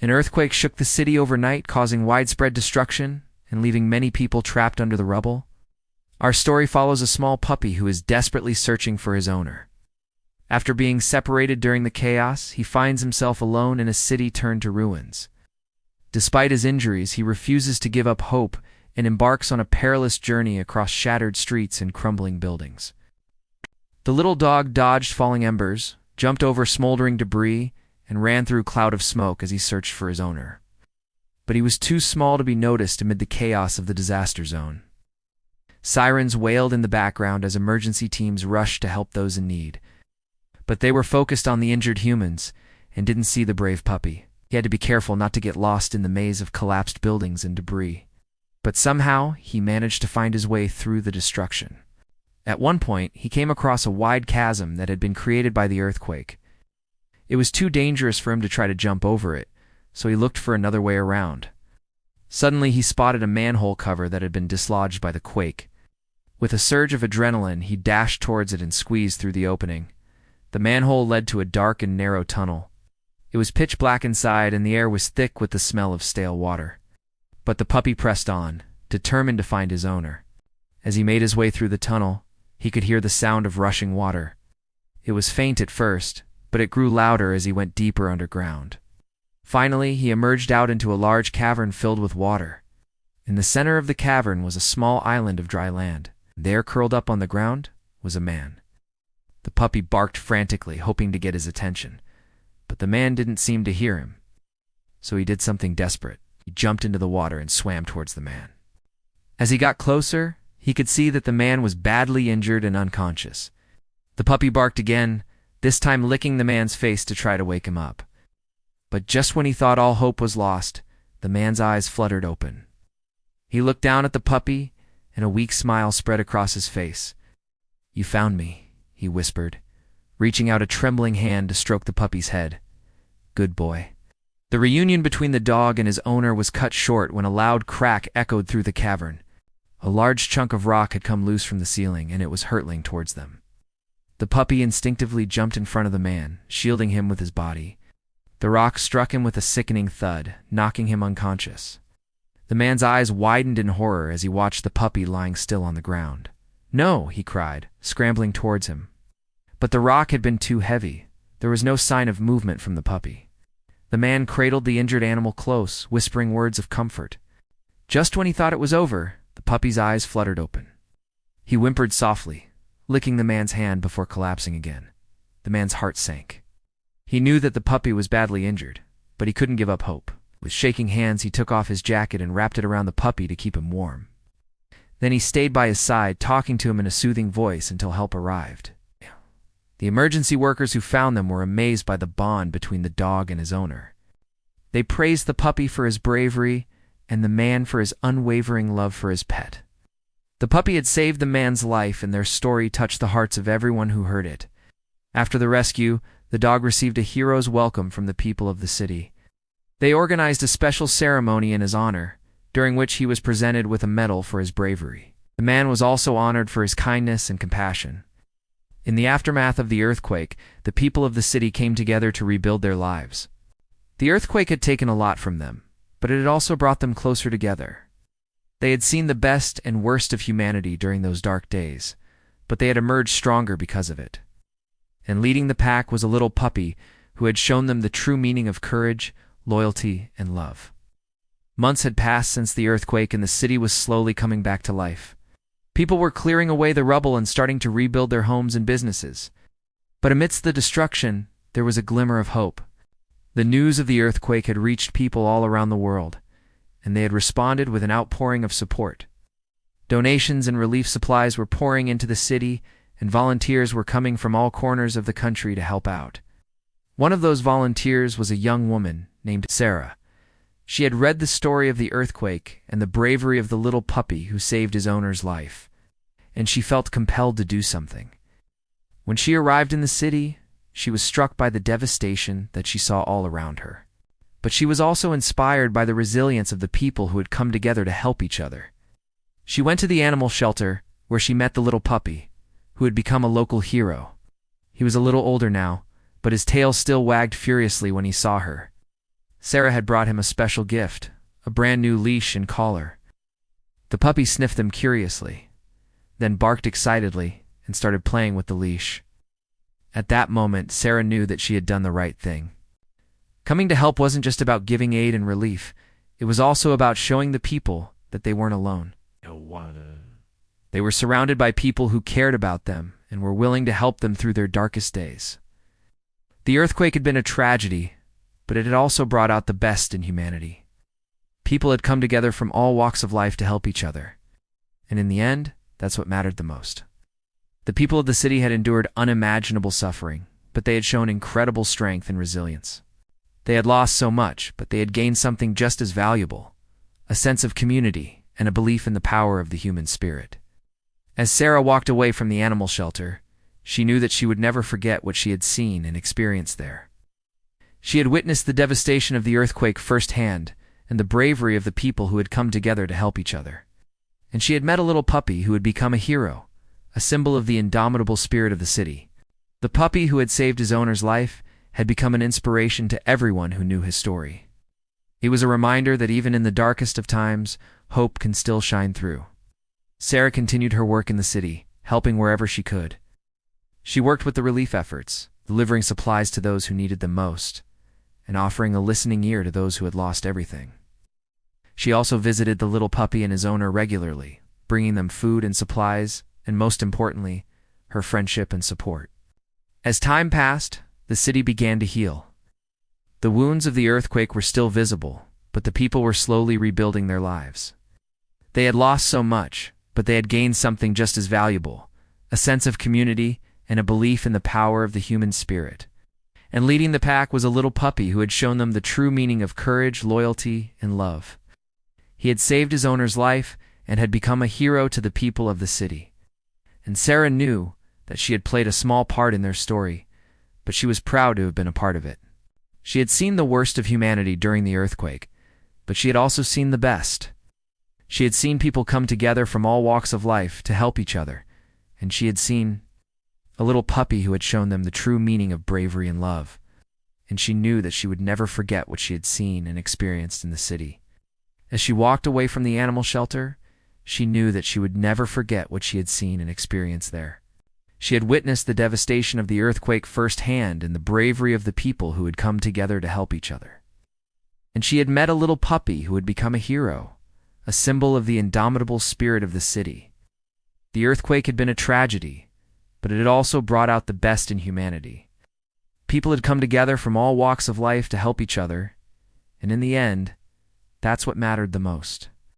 An earthquake shook the city overnight, causing widespread destruction and leaving many people trapped under the rubble. Our story follows a small puppy who is desperately searching for his owner. After being separated during the chaos, he finds himself alone in a city turned to ruins. Despite his injuries, he refuses to give up hope and embarks on a perilous journey across shattered streets and crumbling buildings. The little dog dodged falling embers, jumped over smoldering debris, and ran through a cloud of smoke as he searched for his owner. But he was too small to be noticed amid the chaos of the disaster zone. Sirens wailed in the background as emergency teams rushed to help those in need. But they were focused on the injured humans and didn't see the brave puppy. He had to be careful not to get lost in the maze of collapsed buildings and debris. But somehow, he managed to find his way through the destruction. At one point, he came across a wide chasm that had been created by the earthquake. It was too dangerous for him to try to jump over it, so he looked for another way around. Suddenly, he spotted a manhole cover that had been dislodged by the quake. With a surge of adrenaline, he dashed towards it and squeezed through the opening. The manhole led to a dark and narrow tunnel. It was pitch black inside, and the air was thick with the smell of stale water. But the puppy pressed on, determined to find his owner. As he made his way through the tunnel, he could hear the sound of rushing water. It was faint at first, but it grew louder as he went deeper underground. Finally, he emerged out into a large cavern filled with water. In the center of the cavern was a small island of dry land. There, curled up on the ground, was a man. The puppy barked frantically, hoping to get his attention. But the man didn't seem to hear him. So he did something desperate. He jumped into the water and swam towards the man. As he got closer, he could see that the man was badly injured and unconscious. The puppy barked again, this time licking the man's face to try to wake him up. But just when he thought all hope was lost, the man's eyes fluttered open. He looked down at the puppy, and a weak smile spread across his face. "You found me," he whispered, reaching out a trembling hand to stroke the puppy's head. "Good boy." The reunion between the dog and his owner was cut short when a loud crack echoed through the cavern. A large chunk of rock had come loose from the ceiling, and it was hurtling towards them. The puppy instinctively jumped in front of the man, shielding him with his body. The rock struck him with a sickening thud, knocking him unconscious. The man's eyes widened in horror as he watched the puppy lying still on the ground. "No!" he cried, scrambling towards him. But the rock had been too heavy. There was no sign of movement from the puppy. The man cradled the injured animal close, whispering words of comfort. Just when he thought it was over, the puppy's eyes fluttered open. He whimpered softly, licking the man's hand before collapsing again. The man's heart sank. He knew that the puppy was badly injured, but he couldn't give up hope. With shaking hands, he took off his jacket and wrapped it around the puppy to keep him warm. Then he stayed by his side, talking to him in a soothing voice until help arrived. The emergency workers who found them were amazed by the bond between the dog and his owner. They praised the puppy for his bravery and the man for his unwavering love for his pet. The puppy had saved the man's life, and their story touched the hearts of everyone who heard it. After the rescue, the dog received a hero's welcome from the people of the city. They organized a special ceremony in his honor, during which he was presented with a medal for his bravery. The man was also honored for his kindness and compassion. In the aftermath of the earthquake, the people of the city came together to rebuild their lives. The earthquake had taken a lot from them, but it had also brought them closer together. They had seen the best and worst of humanity during those dark days, but they had emerged stronger because of it. And leading the pack was a little puppy who had shown them the true meaning of courage, loyalty, and love. Months had passed since the earthquake, and the city was slowly coming back to life. People were clearing away the rubble and starting to rebuild their homes and businesses. But amidst the destruction, there was a glimmer of hope. The news of the earthquake had reached people all around the world, and they had responded with an outpouring of support. Donations and relief supplies were pouring into the city, and volunteers were coming from all corners of the country to help out. One of those volunteers was a young woman named Sarah. She had read the story of the earthquake and the bravery of the little puppy who saved his owner's life, and she felt compelled to do something. When she arrived in the city, she was struck by the devastation that she saw all around her. But she was also inspired by the resilience of the people who had come together to help each other. She went to the animal shelter, where she met the little puppy, who had become a local hero. He was a little older now, but his tail still wagged furiously when he saw her. Sarah had brought him a special gift, a brand new leash and collar. The puppy sniffed them curiously, then barked excitedly and started playing with the leash. At that moment, Sarah knew that she had done the right thing. Coming to help wasn't just about giving aid and relief, it was also about showing the people that they weren't alone. They were surrounded by people who cared about them and were willing to help them through their darkest days. The earthquake had been a tragedy, but it had also brought out the best in humanity. People had come together from all walks of life to help each other. And in the end, that's what mattered the most. The people of the city had endured unimaginable suffering, but they had shown incredible strength and resilience. They had lost so much, but they had gained something just as valuable, a sense of community and a belief in the power of the human spirit. As Sarah walked away from the animal shelter, she knew that she would never forget what she had seen and experienced there. She had witnessed the devastation of the earthquake firsthand and the bravery of the people who had come together to help each other. And she had met a little puppy who had become a hero, a symbol of the indomitable spirit of the city. The puppy who had saved his owner's life had become an inspiration to everyone who knew his story. It was a reminder that even in the darkest of times, hope can still shine through. Sarah continued her work in the city, helping wherever she could. She worked with the relief efforts, delivering supplies to those who needed them most, and offering a listening ear to those who had lost everything. She also visited the little puppy and his owner regularly, bringing them food and supplies, and most importantly, her friendship and support. As time passed, the city began to heal. The wounds of the earthquake were still visible, but the people were slowly rebuilding their lives. They had lost so much, but they had gained something just as valuable, a sense of community and a belief in the power of the human spirit. And leading the pack was a little puppy who had shown them the true meaning of courage, loyalty, and love. He had saved his owner's life and had become a hero to the people of the city. And Sarah knew that she had played a small part in their story, but she was proud to have been a part of it. She had seen the worst of humanity during the earthquake, but she had also seen the best. She had seen people come together from all walks of life to help each other, and she had seen a little puppy who had shown them the true meaning of bravery and love, and she knew that she would never forget what she had seen and experienced in the city. As she walked away from the animal shelter, she knew that she would never forget what she had seen and experienced there. She had witnessed the devastation of the earthquake firsthand and the bravery of the people who had come together to help each other. And she had met a little puppy who had become a hero, a symbol of the indomitable spirit of the city. The earthquake had been a tragedy, but it had also brought out the best in humanity. People had come together from all walks of life to help each other, and in the end, that's what mattered the most.